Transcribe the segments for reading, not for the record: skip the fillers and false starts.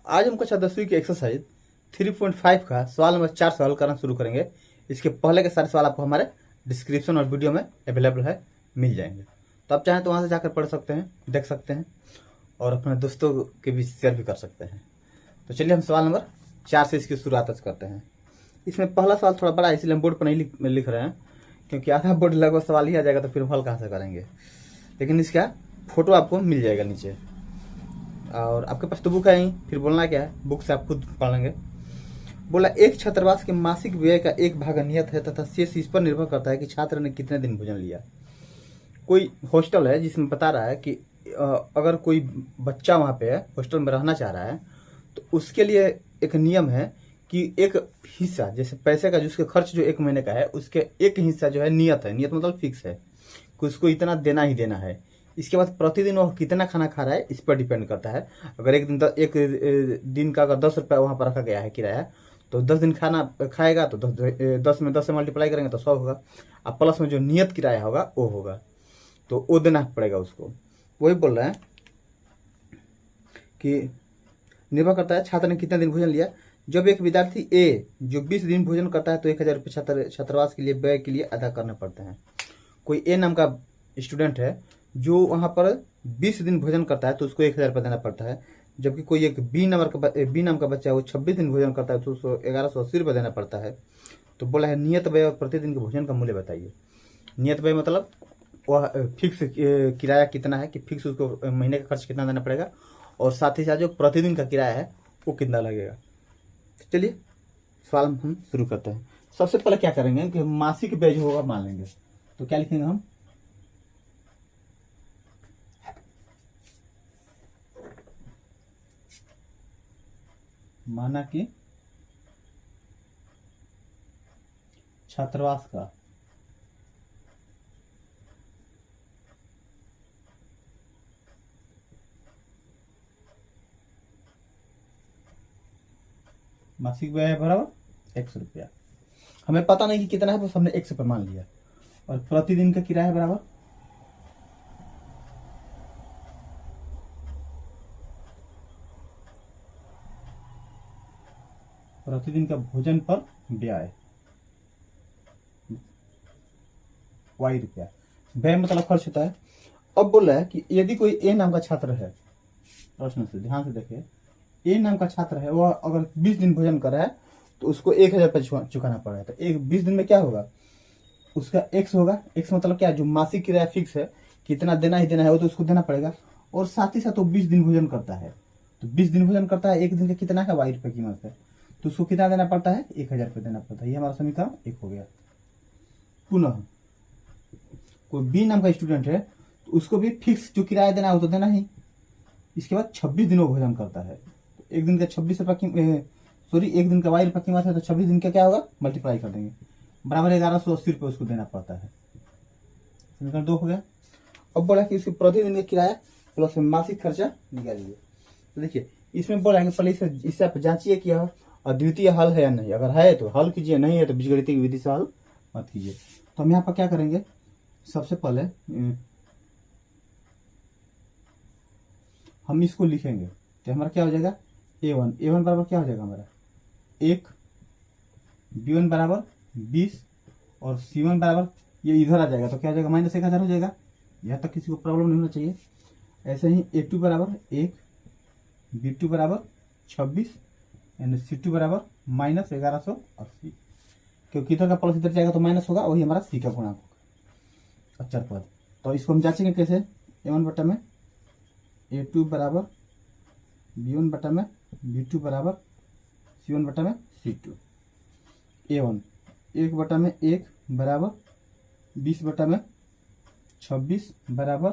आज हम कक्षा 10वीं की एक्सरसाइज 3.5 का सवाल नंबर 4 से हल करना शुरू करेंगे। इसके पहले के सारे सवाल आपको हमारे डिस्क्रिप्शन और वीडियो में अवेलेबल है, मिल जाएंगे। तो आप चाहें तो वहां से जाकर पढ़ सकते हैं, देख सकते हैं और अपने दोस्तों के बीच शेयर भी कर सकते हैं। तो चलिए हम सवाल नंबर 4 से इसकी शुरुआत करते हैं। इसमें पहला सवाल थोड़ा बड़ा है, इसलिए हम बोर्ड पर नहीं लिख रहे हैं, क्योंकि आधा बोर्ड लगभग सवाल ही आ जाएगा तो फिर हल कहाँ से करेंगे। लेकिन इसका फोटो आपको मिल जाएगा नीचे, और आपके पास तो बुक है ही, फिर बोलना क्या है, बुक से आप खुद पढ़ेंगे। बोला एक छात्रावास के मासिक व्यय का एक भाग नियत है तथा शेष इस पर निर्भर करता है कि छात्र ने कितने दिन भोजन लिया। कोई हॉस्टल है जिसमें बता रहा है कि अगर कोई बच्चा वहां पे है, हॉस्टल में रहना चाह रहा है, तो उसके लिए एक नियम है कि एक हिस्सा, जैसे पैसे का, जिसके खर्च जो 1 महीने का है, उसके एक हिस्सा जो है नियत है, नियत मतलब फिक्स है कि उसको इतना देना ही देना है। इसके बाद प्रतिदिन वो कितना खाना खा रहा है इस पर डिपेंड करता है। अगर एक दिन का अगर 10 रुपया वहां पर रखा गया है किराया, तो 10 दिन खाना खाएगा तो 10 में 10 से मल्टीप्लाई करेंगे तो 100 होगा। अब प्लस में जो नियत किराया होगा वो होगा, तो वो देना पड़ेगा उसको। वही बोल रहे हैं कि निर्भर करता है छात्र ने कितने दिन भोजन लिया। जब एक विद्यार्थी ए जो 20 दिन भोजन करता है तो 1000 रुपये छात्रावास के लिए व्यय के लिए अदा करने पड़ते हैं। कोई ए नाम का स्टूडेंट है जो वहां पर 20 दिन भोजन करता है तो उसको 1000 रुपये देना पड़ता है। जबकि कोई एक बी नाम का बच्चा है, वो 26 दिन भोजन करता है तो उसको 1180 रुपये देना पड़ता है। तो बोला है नियत व्यय और प्रतिदिन के भोजन का मूल्य बताइए। नियत व्यय मतलब वह फिक्स किराया कितना है, कि फिक्स उसको महीने का खर्च कितना देना पड़ेगा, और साथ ही साथ जो प्रतिदिन का किराया है वो कितना लगेगा। तो चलिए सवाल हम शुरू करते हैं। सबसे पहले क्या करेंगे कि मासिक व्यय जो होगा मान लेंगे, तो क्या लिखेंगे हम, माना कि छात्रावास का मासिक व्यय है बराबर 100 रुपया। हमें पता नहीं कि कितना है, बस हमने 100 रुपये मान लिया। और प्रतिदिन का किराया बराबर प्रतिदिन का भोजन पर व्यय वाई रुपया। व्यय मतलब खर्च होता है। अब बोल रहा है कि यदि कोई ए नाम का छात्र है, प्रश्न से ध्यान से देखिए, ए नाम का छात्र है, वह अगर 20 दिन भोजन कर रहा है तो उसको 1000 रुपये चुकाना पड़ रहा है। तो 20 दिन में क्या होगा, उसका एक्स होगा। एक्स मतलब क्या, जो मासिक किराया फिक्स है, कितना देना ही देना है, वो तो उसको देना पड़ेगा। और साथ ही साथ वो 20 दिन भोजन करता है, तो 20 दिन भोजन करता है, एक दिन का कितना है, वाई रुपये कीमत है, तो उसको कितना देना पड़ता है, 1000 रुपये देना पड़ता है। ये हमारा समीकरण 1 हो गया। पुनः कोई बी नाम का स्टूडेंट है तो उसको भी फिक्स जो किराया देना है वो तो देना ही। इसके बाद 26 दिन वो भोजन करता है, तो एक दिन का 26 रुपये एक दिन का वाई रुपये कीमत है, तो 26 दिन का क्या होगा, मल्टीप्लाई कर देंगे, बराबर 1180 रुपये उसको देना पड़ता है। समीकरण 2 हो गया। अब बोला कि इसके प्रतिदिन का किराया प्लस मासिक खर्चा निकालिए। तो देखिए इसमें बोलेंगे पहले इससे आप जांचिए कि यह अद्वितीय हल है या नहीं। अगर है तो हल कीजिए, नहीं है तो बीजगणितीय विधि से हल मत कीजिए। तो हम यहाँ पर क्या करेंगे, सबसे पहले हम इसको लिखेंगे तो हमारा क्या हो जाएगा, A1 बराबर क्या हो जाएगा हमारा 1, B1 बराबर 20 और C1 बराबर ये इधर आ जाएगा तो क्या हो जाएगा, -1000 हो जाएगा। यहाँ तक किसी को प्रॉब्लम नहीं होना चाहिए। ऐसे ही A2 बराबर 1, B2 बराबर 26 यानी C2 बराबर -1180, क्योंकि इधर का प्लस इधर जाएगा तो माइनस होगा, वही हमारा C का गुणांक होगा, अचर पद। तो इसको हम जांचेंगे कैसे, A1 बटा में A2 बराबर B1 बटा में B2 बराबर C1 बटा में C2। A1 1 बटा में 1 बराबर 20 बटा में 26 बराबर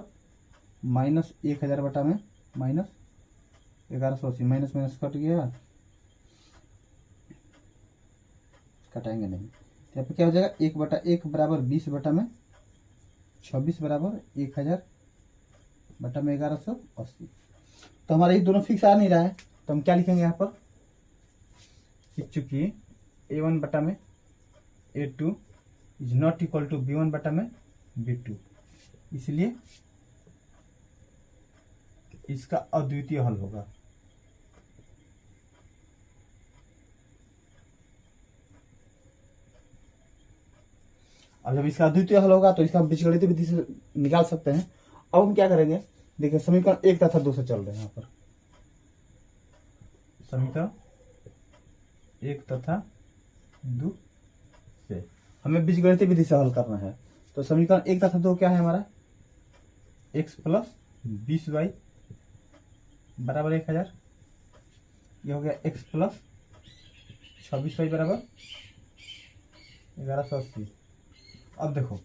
-1000 बटा में -1180, माइनस माइनस कट गया, कटाएंगे नहीं। तो यहाँ पे क्या हो जाएगा, 1 बटा 1 बराबर 20 बटा में 26 बराबर 1000 बटा में 1180। तो हमारा ये दोनों फिक्स आ नहीं रहा है, तो हम क्या लिखेंगे यहाँ पर, चूंकि A1 बटा में A2 is not equal to B1 बटा में B2, इसलिए इसका अद्वितीय हल होगा। अब जब इसका द्वितीय हल होगा तो इसका बीजगणित विधि से निकाल सकते हैं। अब हम क्या करेंगे, देखिए समीकरण 1 तथा 2 से चल रहे हैं। यहाँ पर समीकरण 1 तथा 2 से हमें बीजगणित विधि से हल करना है। तो समीकरण 1 तथा 2 क्या है हमारा, x प्लस 20y बराबर 1000। ये हो गया x प्लस 26y बराबर 1180। अब देखो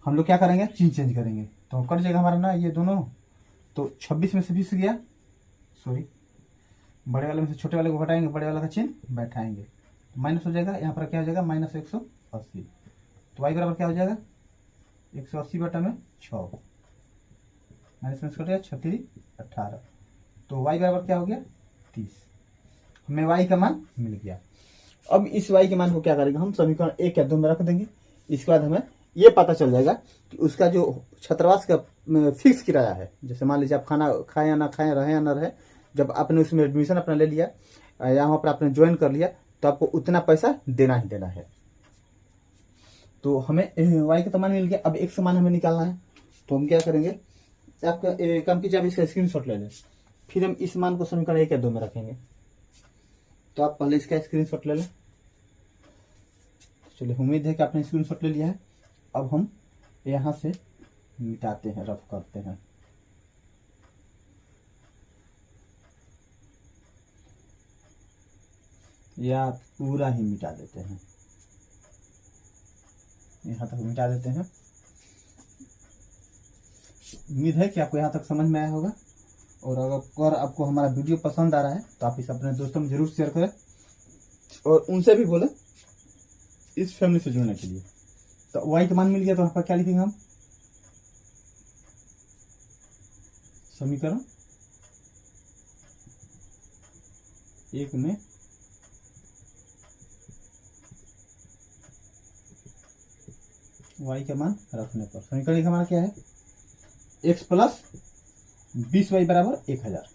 हम लोग क्या करेंगे, चिन्ह चेंज करेंगे तो कट जाएगा हमारा ना ये दोनों। तो 26 में से 20 गया, सॉरी बड़े वाले में से छोटे वाले को घटाएंगे, बड़े वाला का चिन्ह बैठाएंगे, माइनस हो जाएगा। यहाँ पर क्या हो जाएगा माइनस 180। तो y बराबर क्या हो जाएगा 180 बटा में 6, माइनस में कट गया 36 18। तो y बराबर क्या हो गया 30। हमें y का मान मिल गया। अब इस y के मान को क्या करेंगे हम, समीकरण 1 या 2 में रख देंगे। इसके बाद हमें ये पता चल जाएगा कि उसका जो छात्रावास का फिक्स किराया है, जैसे मान लीजिए आप खाना खाएं या ना खाएं, रहे या ना रहे, जब आपने उसमें एडमिशन अपना ले लिया या वहाँ पर आपने ज्वाइन कर लिया तो आपको उतना पैसा देना ही देना है। तो हमें y का तो मान मिल गया। अब x का मान हमें निकालना है। तो हम क्या करेंगे, आपका काम कीजिए, आप इसका स्क्रीनशॉट ले लें, फिर हम इस मान को समीकरण 1 या 2 में रखेंगे। तो आप पहले इसका स्क्रीनशॉट ले लें। चलिए, उम्मीद है कि आपने स्क्रीनशॉट ले लिया है। अब हम यहाँ से मिटाते हैं, रफ करते हैं। या पूरा ही मिटा देते हैं, यहाँ तक मिटा देते हैं। उम्मीद है कि आपको यहाँ तक समझ में आया होगा। और अगर आपको हमारा वीडियो पसंद आ रहा है तो आप इसे अपने दोस्तों में जरूर शेयर करें और उनसे भी बोलें इस फैमिली से जुड़ने के लिए। तो y का मान मिल गया, तो यहाँ पर क्या लिखेंगे हम, समीकरण 1 में y का मान रखने पर समीकरण का मान क्या है, x प्लस 20y बराबर 1000।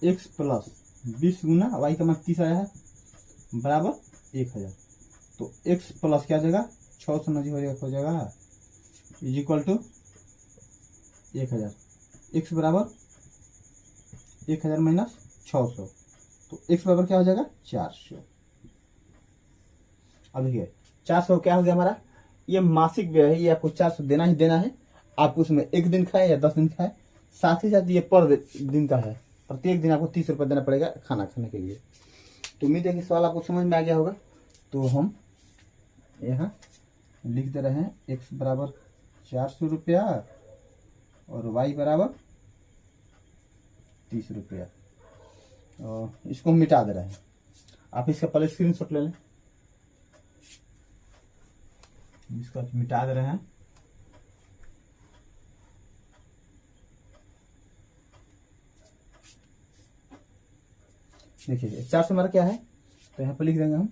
x प्लस 20 गुना y का मान 30 आया है बराबर 1000। तो x प्लस क्या जाएगा 6 से नजी हो जाएगा इज इक्वल टू 1000। x बराबर 1000 माइनस 600, तो x बराबर क्या हो जाएगा 400। अब देखिए 400 क्या हो गया हमारा, ये मासिक व्यय है, ये आपको 400 देना ही देना है। आप उसमें 1 दिन खाए या 10 दिन खाए, साथ ही साथ ये पर दिन का है, प्रत्येक दिन आपको 30 रुपये देना पड़ेगा खाना खाने के लिए। तो उम्मीद है कि सवाल आपको समझ में आ गया होगा। तो हम यहाँ लिख दे रहे हैं x बराबर 400 रुपया और y बराबर 30 रुपया, और इसको हम मिटा दे रहे हैं। आप इसका पहले स्क्रीनशॉट ले लें, इसको मिटा दे रहे हैं। देखिए 400 हमारा क्या है, तो यहाँ पर लिख देंगे हम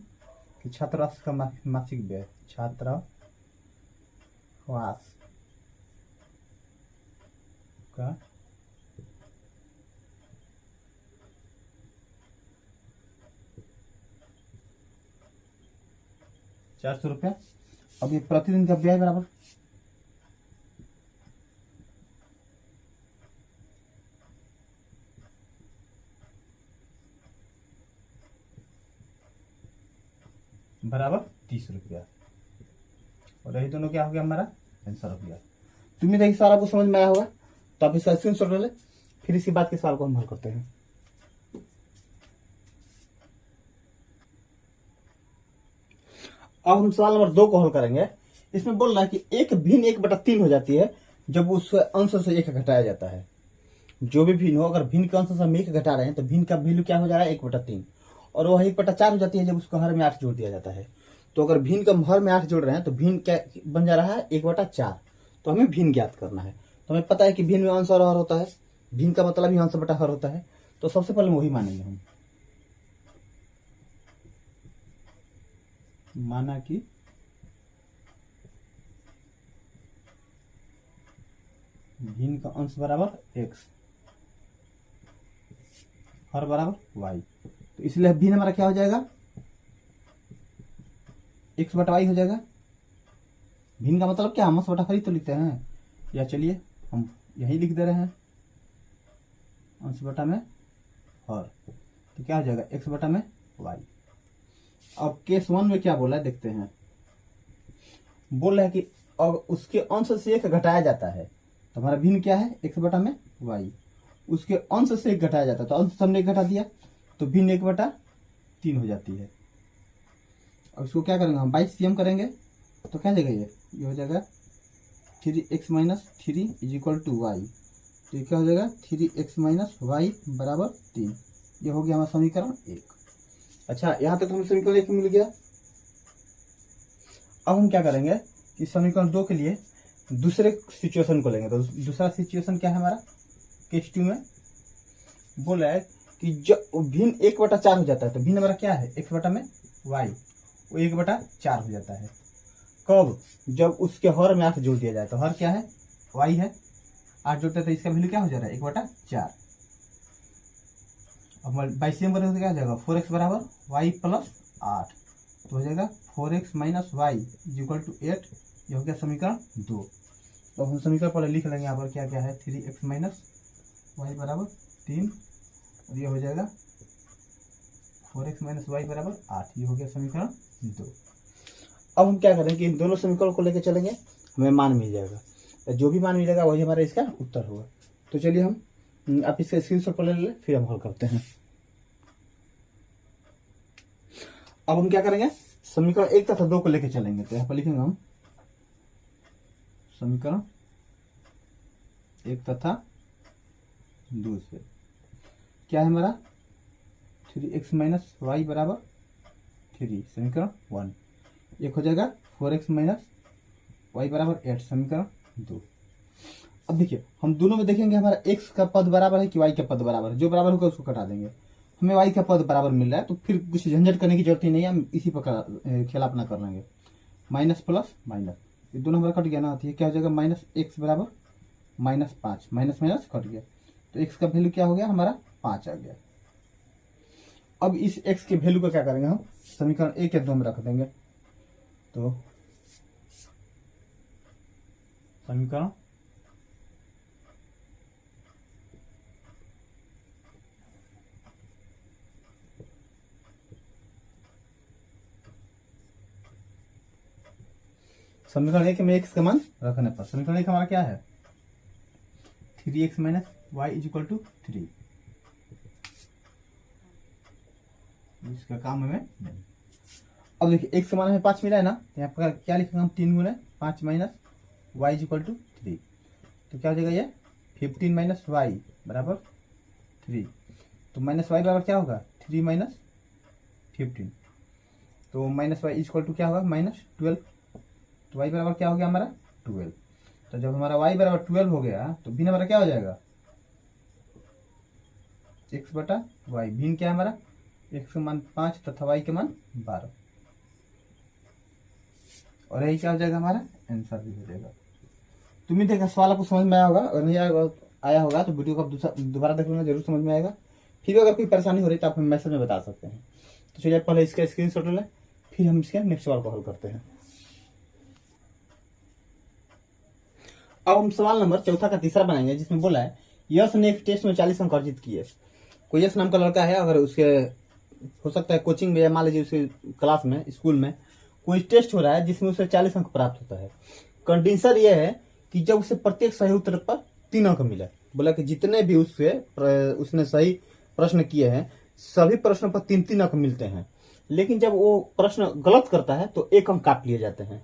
कि छात्रावास का मासिक व्यय, छात्रावास का ₹400। अब ये प्रतिदिन का व्यय बराबर बराबर 30 रुपया, और यही दोनों क्या हो गया हमारा आंसर हो गया। तो उम्मीद है कि सवाल आपको समझ में आया होगा। तो आप इसका स्क्रीनशॉट ले लें, फिर इसके बाद के सवाल को हम हल करते हैं। अब हम सवाल नंबर 2 को हल करेंगे। इसमें बोल रहा है कि एक भिन्न 1/3 हो जाती है जब उस अंश से 1 घटाया जाता है। जो भी भिन्न हो, अगर भिन्न के अंश से हम 1 घटा रहे हैं तो भिन्न का वैल्यू क्या हो जा रहा है 1/3, और वह 1/4 हो जाती है जब उसको हर में 8 जोड़ दिया जाता है। तो अगर भिन्न का हर में 8 जोड़ रहे हैं तो भिन्न क्या बन जा रहा है 1/4। तो हमें भिन्न ज्ञात करना है। तो हमें पता है कि भिन्न में अंश और हर होता है, भिन्न का मतलब ही अंश बटा हर होता है। तो सबसे पहले वही मानेंगे हम, माना कि भिन्न का अंश बराबर x, हर बराबर y। तो इसलिए भिन्न हमारा क्या हो जाएगा एक्स बटा वाई हो जाएगा। भिन्न का मतलब क्या, हम अंश बटा हर ही तो लिखते हैं, या चलिए हम यही लिख दे रहे हैं अंश बटा में हर, तो क्या हो जाएगा एक्स बटा में वाई। अब केस 1 में क्या बोला है देखते हैं, बोल रहा है कि अब उसके अंश से एक घटाया जाता है, तो हमारा भिन्न क्या है एक्स बटा में वाई, उसके अंश से एक घटाया जाता है, तो अंश से हमने एक घटा दिया, तो भिन्न 1/3 हो जाती है। अब इसको क्या करेंगे हम 22 करेंगे, तो क्या जाएगा ये हो जाएगा 3x - 3 = y, तो ये क्या हो जाएगा 3x - y बराबर 3। ये हो गया हमारा समीकरण 1। अच्छा, यहाँ तक हमें समीकरण 1 मिल गया। अब हम क्या करेंगे कि समीकरण 2 के लिए दूसरे सिचुएशन को लेंगे। तो दूसरा सिचुएशन क्या है हमारा, केस 2 में बोला है कि जब भिन्न 1/4 हो जाता है, तो भिन्न हमारा क्या है x बटा में y, वो 1/4 हो जाता है। कब, जब उसके हर में 8 जोड़ दिया जाए, तो हर क्या है y है, 8 जोड़ते हैं तो इसका वैल्यू क्या हो जा रहा है 1/4। अब 22 करेंगे तो क्या हो जाएगा 4x बराबर y + 8, तो हो जाएगा 4x - y = 8। ये हो गया समीकरण 2। तो हम समीकरण पहले लिख लेंगे यहाँ पर क्या क्या है, 3x - y बराबर 3, और ये हो जाएगा 4x - y बराबर 8। ये हो गया समीकरण 2। अब हम क्या करेंगे कि इन दोनों समीकरण को लेकर चलेंगे, हमें मान मिल जाएगा, जो भी मान मिलेगा वही हमारा इसका उत्तर होगा। तो चलिए हम आप इसका स्क्रीनशॉट पर ले लें, फिर हम हल करते हैं। अब हम क्या करेंगे, समीकरण 1 तथा 2 को लेकर चलेंगे, तो यहाँ पर लिखेंगे हम समीकरण 1 तथा 2 से क्या है हमारा 3x - y बराबर 3, समीकरण 1। एक हो जाएगा 4x - y बराबर 8, समीकरण 2। अब देखिए हम दोनों में देखेंगे हमारा x का पद बराबर है कि y का पद बराबर है, जो बराबर होगा उसको कटा देंगे। हमें y का पद बराबर मिल रहा है, तो फिर कुछ झंझट करने की जरूरत ही नहीं है, हम इसी पर खेल अपना कर लेंगे। माइनस प्लस माइनस, ये दोनों हमारा कट गया ना, तो ये क्या हो जाएगा -x बराबर -5, माइनस माइनस कट गया, तो x का वैल्यू क्या हो गया हमारा 5 आ गया। अब इस x के वैल्यू को क्या करेंगे हम समीकरण 1 या 2 में रख देंगे, तो समीकरण समीकरण 1 में x का मान रखने पर समीकरण 1 हमारा क्या है 3x - y = 3। इसका काम हमें नहीं। अब देखिए x का मान हमें 5 मिला है ना, यहाँ पर क्या लिखेंगे हम 3 × 5 - y = 3, तो क्या हो जाएगा ये 15 - y बराबर 3, तो -y बराबर क्या होगा 3 - 15, तो -y = क्या होगा -12, तो y बराबर क्या हो गया हमारा 12। तो जब हमारा y बराबर 12 हो गया, तो भिन्न हमारा क्या हो जाएगा x बटा y। भिन्न क्या है हमारा x का मान 5 तथा y का मान 12, और यही क्या हो जाएगा हमारा आंसर भी हो जाएगा। तो उम्मीद है कि सवाल आपको समझ में आया होगा, और नहीं आया होगा तो वीडियो को आप दोबारा देख लेना, जरूर समझ में आएगा। फिर अगर कोई परेशानी हो रही है तो आप हमें मैसेज में बता सकते हैं। तो चलिए पहले इसका स्क्रीनशॉट लें, फिर हम इसके नेक्स्ट सवाल को हल करते हैं। अब हम सवाल नंबर 4 का तीसरा बनाएंगे, जिसमें बोला है यश ने एक टेस्ट में 40 अंक अर्जित किए। कोई यश नाम का लड़का है, अगर उसके हो सकता है कोचिंग में या मान लीजिए उसके क्लास में स्कूल में कोई टेस्ट हो रहा है जिसमें उसे 40 अंक प्राप्त होता है। कंडीशन यह है कि जब उसे प्रत्येक सही उत्तर पर 3 अंक मिले। बोला कि जितने भी उसने सही प्रश्न किए हैं सभी प्रश्नों पर 3-3 अंक मिलते हैं, लेकिन जब वो प्रश्न गलत करता है तो 1 अंक काट लिए जाते हैं,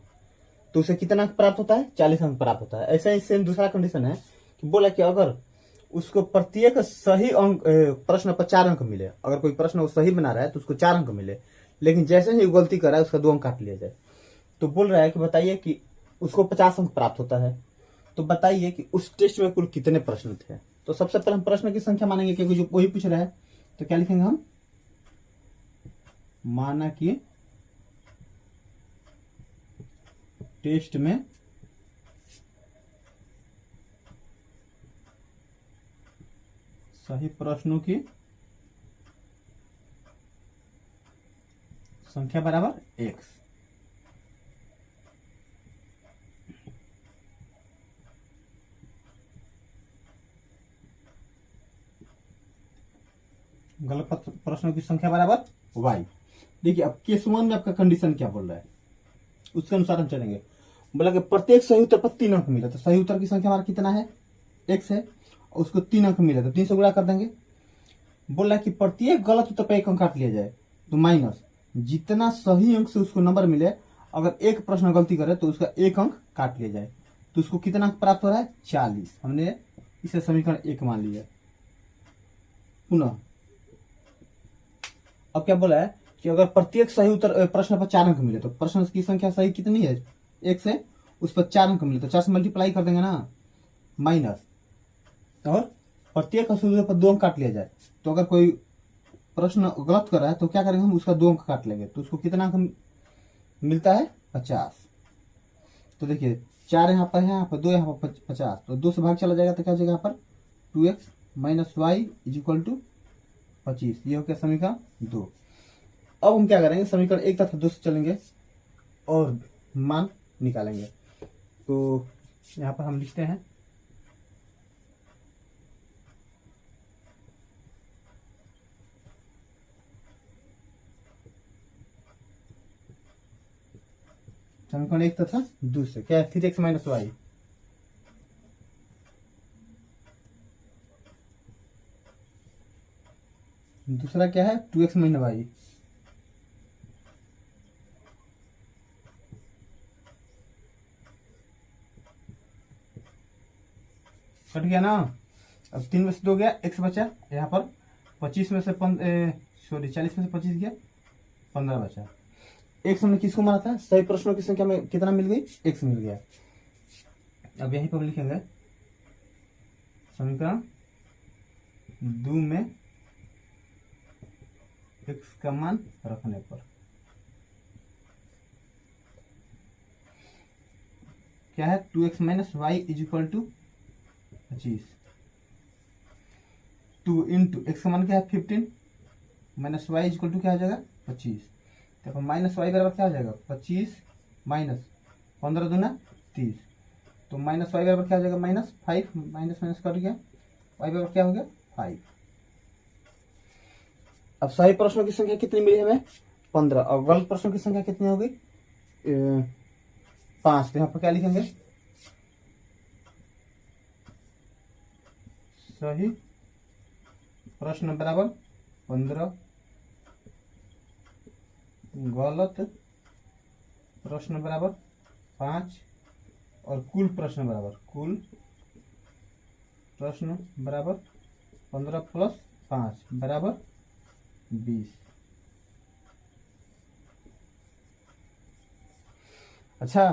तो उसे कितना अंक प्राप्त होता है 40 अंक प्राप्त होता है। ऐसा ही सेम दूसरा कंडीशन है कि बोला कि अगर उसको प्रत्येक सही अंक प्रश्न पर 4 अंक मिले, अगर कोई प्रश्न वो सही बना रहा है तो उसको 4 अंक मिले, लेकिन जैसे ही गलती कर रहा है उसका 2 अंक काट लिया जाए। तो बोल रहा है कि बताइए कि उसको 50 अंक प्राप्त होता है, तो बताइए कि उस टेस्ट में कुल कितने प्रश्न थे। तो सबसे पहले हम प्रश्न की संख्या मानेंगे, क्योंकि जो वही पूछ रहा है, तो क्या लिखेंगे हम माना कि टेस्ट में सही प्रश्नों की संख्या बराबर x। गलत प्रश्नों की संख्या बराबर y। देखिए अब केस 1 में आपका कंडीशन क्या बोल रहा है, उसके अनुसार हम चलेंगे। बोला कि प्रत्येक सही उत्तर पर 3 अंक मिला, तो सही उत्तर की संख्या हमारा कितना है, x है, और उसको 3 अंक मिला तो 3 से गुणा कर देंगे। बोला कि प्रत्येक गलत उत्तर पर 1 अंक काट लिया जाए, तो माइनस जितना सही अंक से उसको नंबर मिले, अगर एक प्रश्न गलती करे तो उसका 1 अंक काट लिया जाए, तो उसको कितना अंक प्राप्त हो रहा है, 40। हमने इसे समीकरण 1 मान लिया। पुनः अब क्या बोला है कि अगर प्रत्येक सही उत्तर प्रश्न पर 4 अंक मिले, तो प्रश्न की संख्या सही कितनी है, 1 से, उस पर 4 अंक मिले तो 4 से मल्टीप्लाई कर देंगे ना, माइनस, और प्रत्येक सही उत्तर पर 2 अंक काट लिया जाए। तो अगर कोई प्रश्न गलत कर रहा है तो क्या करेंगे हम, उसका 2 अंक काट लेंगे, तो उसको कितना अंक मिलता है, 50। तो देखिए 4 यहाँ पर है, यहाँ पर 2, यहाँ पर 50, तो 2 से भाग चला जाएगा तो क्या हो जाएगा यहाँ पर 2x minus y is equal to 25। ये हो गया समीकरण 2। अब हम क्या करेंगे, समीकरण 1 तथा 2 से चलेंगे और मान निकालेंगे। तो यहाँ पर हम लिखते हैं समीकरण 1 तथा 2 से क्या है, 3x माइनस वाई, दूसरा क्या है 2x माइनस वाई, कट गया ना। अब 3 में से 2 गया, x बचा, यहाँ पर 25 में से 40 में से 25 गया, 15 बचा। x हमने किसको माना था, सही प्रश्नों की संख्या में कितना मिल गई, x मिल गया। अब यहीं पर लिखेंगे समीकरण 2 में x का मान रखने पर क्या है, 2x minus y is equal to 25। 2 into x का मान क्या है 15 minus y is equal to क्या हो जाएगा 25। देखो माइनस वाई बराबर क्या हो जाएगा 25 माइनस 15 दूना 30, तो माइनस वाई बराबर क्या हो जाएगा -5, माइनस माइनस कट गया, वाई बराबर क्या हो गया 5। अब सही प्रश्नों की संख्या कितनी मिली हमें 15, और गलत प्रश्नों की संख्या कितनी हो गई 5। तो यहाँ पर क्या लिखेंगे, सही प्रश्न बराबर 15, गलत प्रश्न बराबर 5, और कुल प्रश्न बराबर 15 प्लस 5 बराबर 20। अच्छा,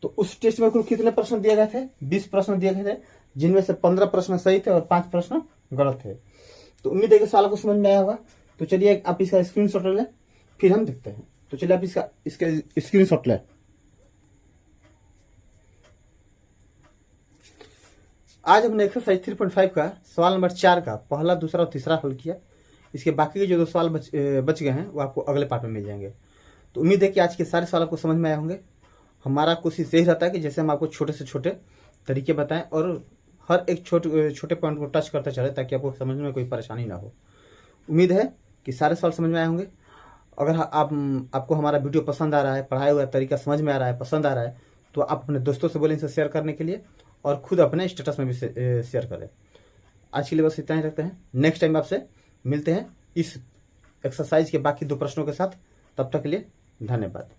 तो उस टेस्ट में कुल कितने प्रश्न दिए गए थे, 20 प्रश्न दिए गए थे, जिनमें से 15 प्रश्न सही थे और 5 प्रश्न गलत थे। तो उम्मीद है कि सवाल को समझ में आया होगा। तो चलिए आप इसका स्क्रीनशॉट लें, फिर हम देखते हैं। तो चलिए आप इसका स्क्रीनशॉट लें। आज हमने एक्सरसाइज 3.5 का सवाल नंबर 4 का पहला, दूसरा और तीसरा हल किया। इसके बाकी के जो 2 सवाल बच गए हैं वो आपको अगले पार्ट में मिल जाएंगे। तो उम्मीद है कि आज के सारे सवाल आपको समझ में आए होंगे। हमारा कोशिश यही रहता है कि जैसे हम आपको छोटे से छोटे तरीके बताएं और हर एक छोटे पॉइंट को टच करते चले, ताकि आपको समझने में कोई परेशानी ना हो। उम्मीद है कि सारे सवाल समझ में आए होंगे। अगर आपको हमारा वीडियो पसंद आ रहा है, पढ़ाया हुआ तरीका समझ में आ रहा है, पसंद आ रहा है, तो आप अपने दोस्तों से बोलें इसे शेयर करने के लिए, और खुद अपने स्टेटस में भी शेयर करें। आज के लिए बस इतना ही रखते हैं। नेक्स्ट टाइम आपसे मिलते हैं इस एक्सरसाइज के बाकी 2 प्रश्नों के साथ। तब तक के लिए धन्यवाद।